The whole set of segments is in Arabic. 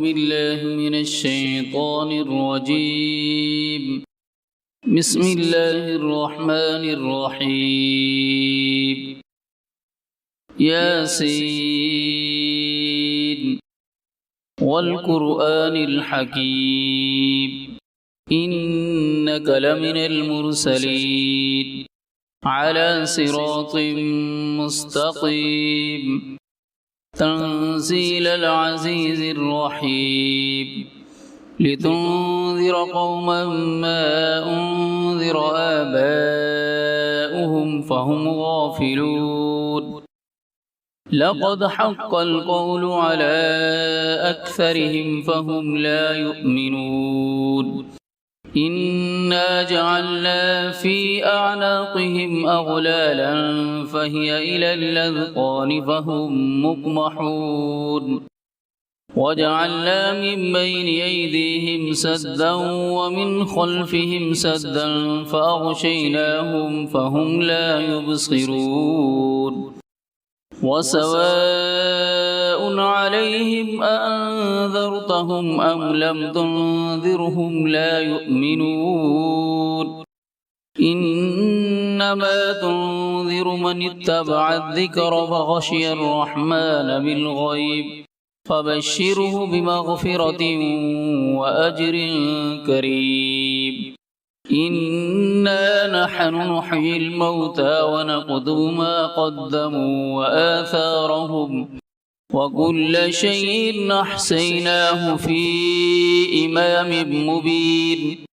بالله من الشيطان الرجيم. بسم الله الرحمن الرحيم. ياسين والقرآن الحكيم إنك لمن المرسلين على صراط مستقيم تنزيل العزيز الرحيم لتنذر قوما ما أنذر آباؤهم فهم غافلون. لقد حق القول على أكثرهم فهم لا يؤمنون. إنا جعلنا في أعناقهم أغلالا فهي إلى الأذقان فهم مقمحون. وجعلنا من بين أيديهم سدا ومن خلفهم سدا فأغشيناهم فهم لا يبصرون. وسواء عليهم أأنذرتهم أم لم تنذرهم لا يؤمنون. إنما تنذر من اتبع الذكر وخشي الرحمن بالغيب فبشره بمغفرة وأجر كريم. إنا نحن نحيي الموتى ونكتب ما قدموا وآثارهم وكل شيء أحصيناه في إمام مبين.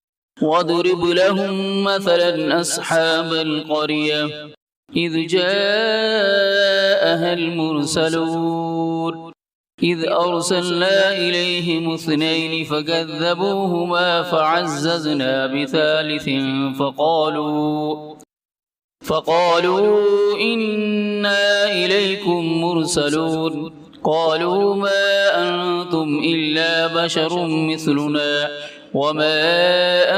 واضرب لهم مثلا أصحاب القرية إذ جاءها المرسلون إذ أرسلنا إليهم اثنين فكذبوهما فعززنا بثالث فقالوا إنا إليكم مرسلون. قالوا ما أنتم إلا بشر مثلنا وما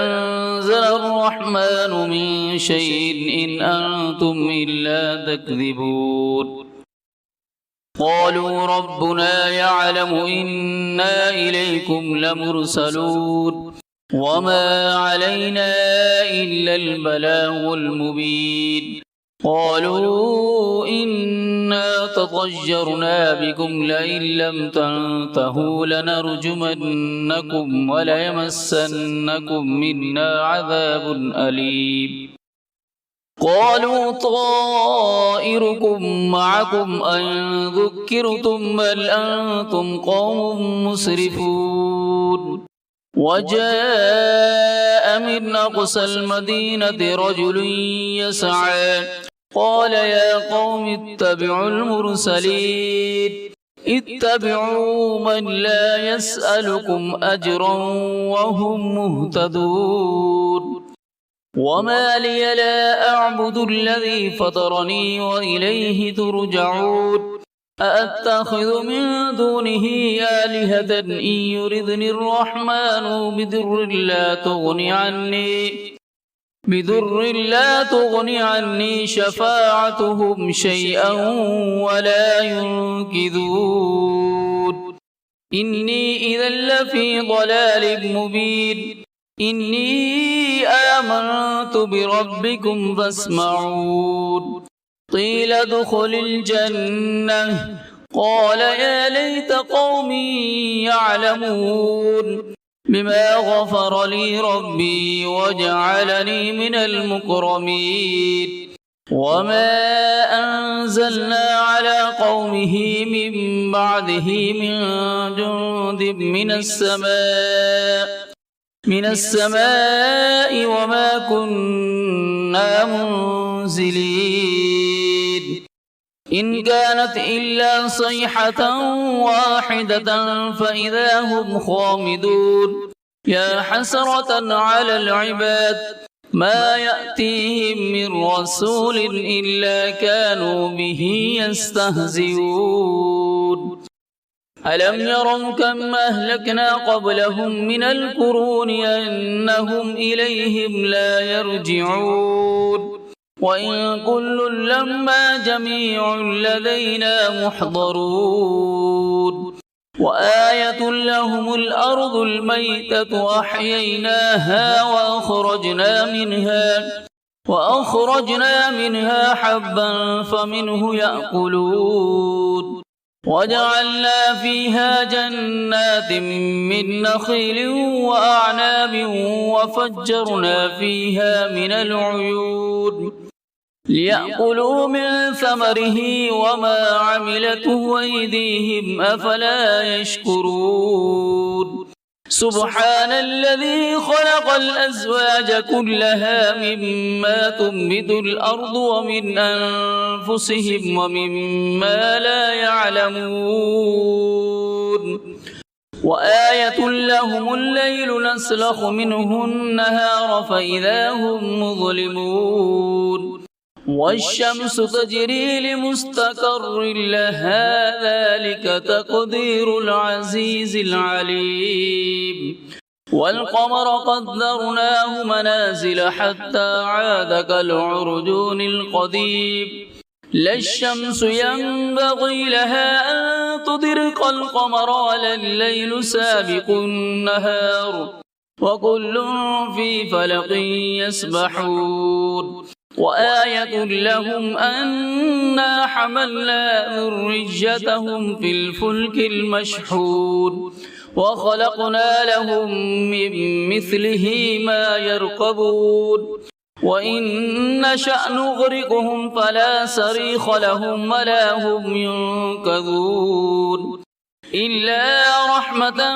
أنزل الرحمن من شيء إن أنتم إلا تكذبون. قالوا ربنا يعلم إنا إليكم لمرسلون وما علينا إلا البلاغ المبين. قالوا إنا تطيرنا بكم لئن لم تنتهوا لنرجمنكم وليمسنكم منا عذاب أليم. قالوا طائركم معكم أن ذكرتم بل أنتم قوم مسرفون. وجاء من أقصى المدينة رجل يسعى قال يا قوم اتبعوا المرسلين اتبعوا من لا يسألكم أجرا وهم مهتدون. وما لي لا أعبد الذي فطرني وإليه ترجعون. أأتخذ من دونه آلهة إن يردني الرحمن بضر لا تغني عني شفاعتهم شيئا ولا ينقذون. إني إذا لفي ضلال مبين. إني آمنت بربكم فاسمعون. قيل ادخل الجنة قال يا ليت قومي يعلمون بما غفر لي ربي وجعلني من المكرمين. وما أنزلنا على قومه من بعده من جند من السماء وما كنا منزلين. إن كانت إلا صيحة واحدة فإذا هم خامدون. يا حسرة على العباد ما يأتيهم من رسول إلا كانوا به يستهزئون. ألم يروا كم أهلكنا قبلهم من القرون أنهم إليهم لا يرجعون. وإن كل لما جميع لدينا محضرون. وآية وآية لهم الأرض الميتة أحييناها وأخرجنا منها حبا فمنه يأكلون وجعلنا فيها جنات من نخيل وأعناب وفجرنا فيها من العيون ليأكلوا من ثمره وما عملته أيديهم أفلا يشكرون سبحان الذي خلق الأزواج كلها مما تنبت الأرض ومن أنفسهم ومما لا يعلمون وآية لهم الليل نسلخ منه النهار فإذا هم مظلمون والشمس تجري لمستقر لها ذلك تقدير العزيز العليم والقمر قدرناه منازل حتى عاد كالعرجون القديم لا الشمس ينبغي لها أن تدرك القمر ولا الليل سابق النهار وكل في فلق يسبحون وآية لهم أنا حملنا ذريتهم في الفلك المشحون وخلقنا لهم من مثله ما يركبون وإن نشأ نغرقهم فلا صريخ لهم ولا هم ينقذون إلا رحمة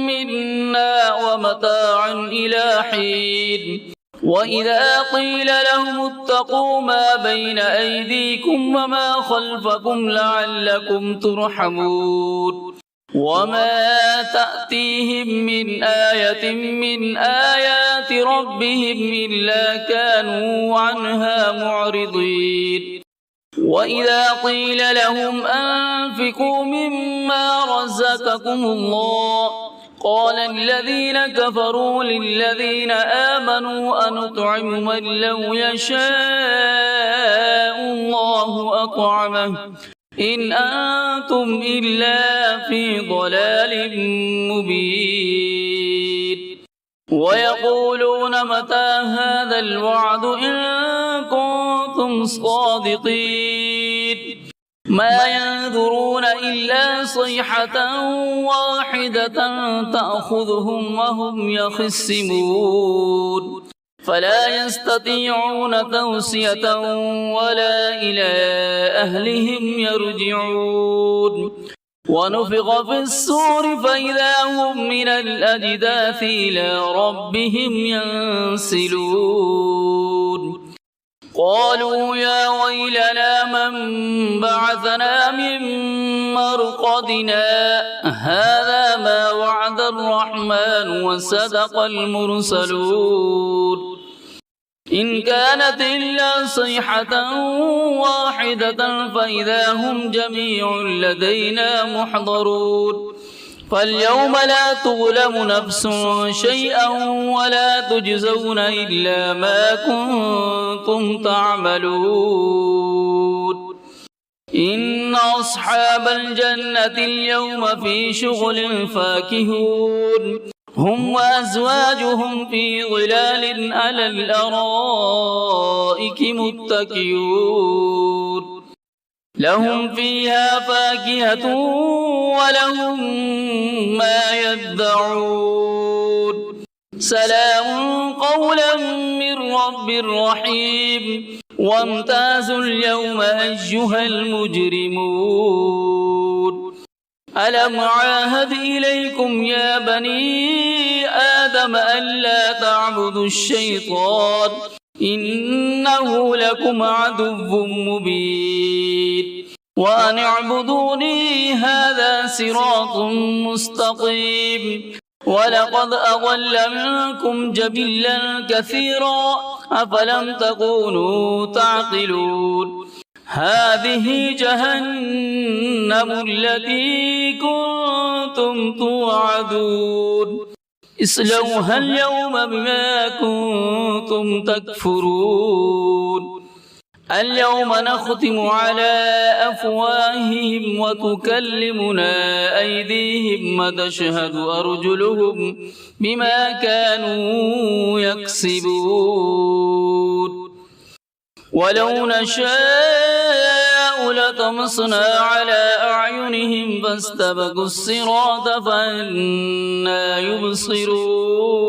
منا ومتاعا إلى حين وإذا قيل لهم اتقوا ما بين أيديكم وما خلفكم لعلكم ترحمون وما تأتيهم من آية من آيات ربهم إلا كانوا عنها معرضين وإذا قيل لهم أنفقوا مما رزقكم الله قال الذين كفروا للذين آمنوا أنطعم من لو يشاء الله أطعمه إن أنتم إلا في ضلال مبين ويقولون متى هذا الوعد إن كنتم صادقين ما ينظرون إلا صيحة واحدة تأخذهم وهم يخصمون فلا يستطيعون توصية ولا إلى أهلهم يرجعون ونفخ في الصور فإذا هم من الأجداث إلى ربهم ينسلون قالوا يا ويلنا من بعثنا من مرقدنا هذا ما وعد الرحمن وصدق المرسلون إن كانت إلا صيحة واحدة فإذا هم جميع لدينا محضرون فاليوم لا تظلم نفس شيئا ولا تجزون إلا ما كنتم تعملون إن أصحاب الجنة اليوم في شغل فاكهون هم وأزواجهم في ظلال على الأرائك متكئون لهم فيها فاكهة ولهم ما يدعون سلام قولا من رب رحيم وامتازوا اليوم أيها المجرمون ألم عاهد إليكم يا بني آدم ألا تعبدوا الشيطان إنه لكم عدو مبين وأن اعبدوني هذا صراط مستقيم ولقد أضل منكم جبلا كثيرا أفلم تكونوا تعقلون هذه جهنم التي كنتم توعدون اصلوها اليوم بما كنتم تكفرون اليوم نختم على أفواههم وتكلمنا أيديهم وتشهد أرجلهم بما كانوا يكسبون ولو نشاء لطمسنا على أعينهم فاستبقوا الصراط فأنى يبصرون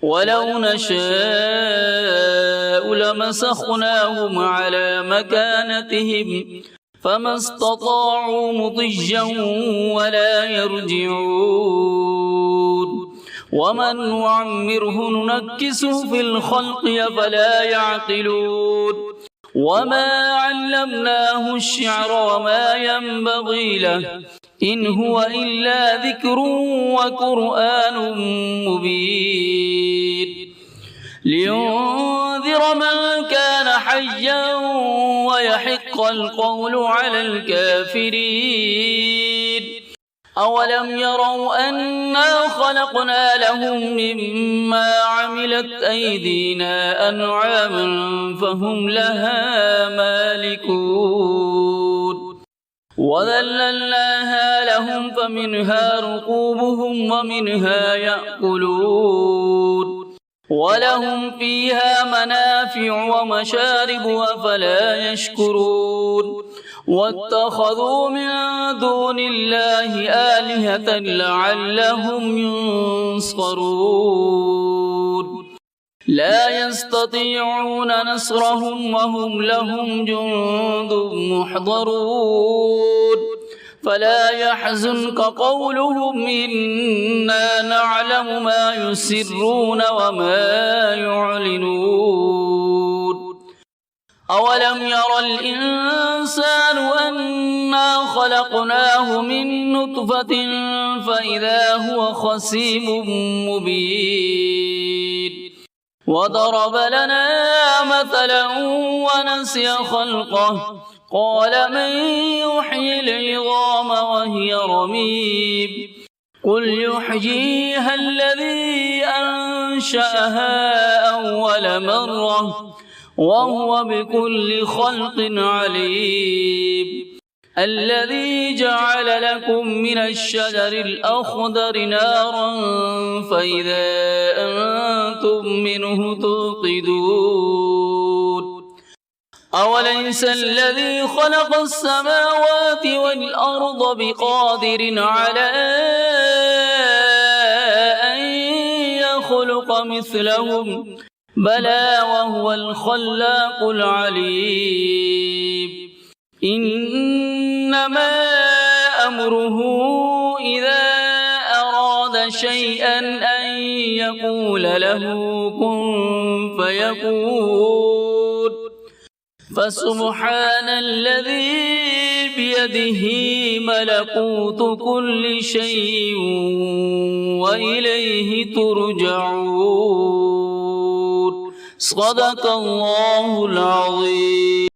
ولو نشاء لمسخناهم على مكانتهم فما استطاعوا مضجا ولا يرجعون ومن نعمره ننكسه في الخلق أفلا يعقلون وما علمناه الشعر وما ينبغي له إن هو إلا ذكر وقرآن مبين لينذر من كان حيا ويحق القول على الكافرين أولم يروا أنا خلقنا لهم مما عملت أيدينا أنعاما فهم لها مالكون وذللناها لهم فمنها ركوبهم ومنها يأكلون ولهم فيها منافع ومشارب أفلا يشكرون واتخذوا من دون الله آلهة لعلهم ينصرون لا يستطيعون نصرهم وهم لهم جند محضرون فلا يحزنك قولهم إنا نعلم ما يسرون وما يعلنون أولم ير الإنسان أنا خلقناه من نطفة فإذا هو خصيم مبين وضرب لنا مثلا ونسي خلقه قال من يحيي العظام وهي رميم قل يحييها الذي أنشأها أول مرة وهو بكل خلق عليم الذي جعل لكم من الشجر الأخضر نارا فإذا أنتم منه توقدون أوليس الذي خلق السماوات والأرض بقادر على أن يخلق مثلهم بلى وهو الخلاق العليم إنما أمره إذا أراد شيئا أن يقول له كن فيكون فسبحان الذي بيده ملكوت كل شيء وإليه ترجعون صدق الله العظيم.